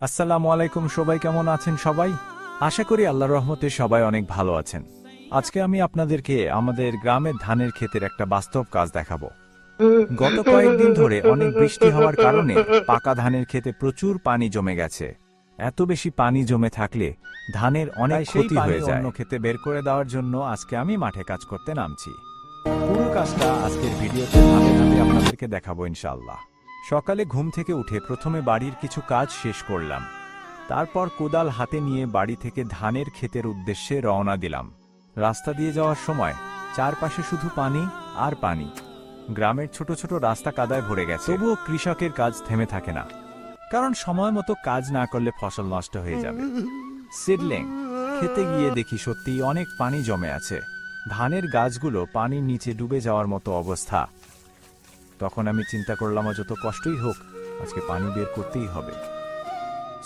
আসসালামু আলাইকুম, সবাই কেমন আছেন? সবাই আশা করি আল্লাহর রহমতে সবাই অনেক ভালো আছেন। আজকে আমি আপনাদেরকে আমাদের গ্রামের ধানের ক্ষেতের একটা বাস্তব কাজ দেখাবো। গত কয়েকদিন ধরে অনেক বৃষ্টি হওয়ার কারণে পাকা ধানের ক্ষেতে প্রচুর পানি জমে গেছে। এত বেশি পানি জমে থাকলে ধানের অনেক ক্ষতি হয়ে যায়। অন্য ক্ষেতে বের করে দেওয়ার জন্য আজকে আমি মাঠে কাজ করতে নামছি। পুরো কাজটা আজকের ভিডিওতে ধাপে ধাপে আপনাদেরকে দেখাবো ইনশাআল্লাহ। সকালে ঘুম থেকে উঠে প্রথমে বাড়ির কিছু কাজ শেষ করলাম। তারপর কোদাল হাতে নিয়ে বাড়ি থেকে ধানের ক্ষেতের উদ্দেশ্যে রওনা দিলাম। রাস্তা দিয়ে যাওয়ার সময় চারপাশে শুধু পানি আর পানি। গ্রামের ছোট ছোট রাস্তা কাদায় ভরে গেছে, তবুও কৃষকের কাজ থেমে থাকে না, কারণ সময় মতো কাজ না করলে ফসল নষ্ট হয়ে যাবে। সিডলিং খেতে গিয়ে দেখি সত্যিই অনেক পানি জমে আছে। ধানের গাছগুলো পানির নিচে ডুবে যাওয়ার মতো অবস্থা। তখন আমি চিন্তা করলাম, যত কষ্টই হোক আজকে পানি বের করতেই হবে।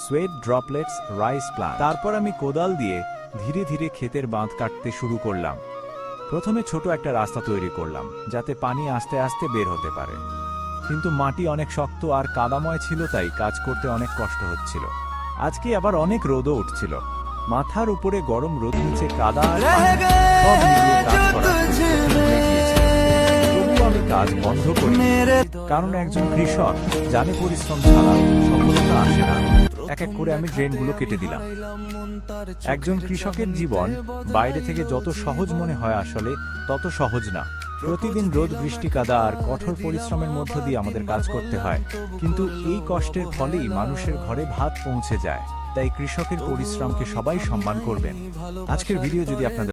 Sweat droplets rice plant. তারপর আমি কোদাল দিয়ে ধীরে ধীরে ক্ষেতের বাঁধ কাটতে শুরু করলাম। প্রথমে ছোট একটা রাস্তা তৈরি করলাম, যাতে পানি আস্তে আস্তে বের হতে পারে। কিন্তু মাটি অনেক শক্ত আর কাদাময় ছিল, তাই কাজ করতে অনেক কষ্ট হচ্ছিল। আজকে আবার অনেক রোদও উঠছিল। মাথার উপরে গরম রোদ, নিচে কাদা আর পানি, সব মিলিয়ে কাজ করা কঠিন হয়ে গিয়েছিল। তবুও আমি কাজ বন্ধ করি, কারণ একজন কৃষক জানে পরিশ্রম ছাড়া সফলতা আসে না। এক এক করে আমি ড্রেনগুলো কেটে দিলাম। একজন কৃষকের জীবন বাইরে থেকে যত সহজ মনে হয়, আসলে তত সহজ না। প্রতিদিন রোদ, বৃষ্টি, কাদা আর কঠোর পরিশ্রমের মধ্য দিয়ে আমাদের কাজ করতে হয়, কিন্তু এই কষ্টের ফলেই মানুষের ঘরে ভাত পৌঁছে যায়। তাই কৃষকের পরিশ্রমকে সবাই সম্মান করবেন। আজকের ভিডিও যদি আপনাদের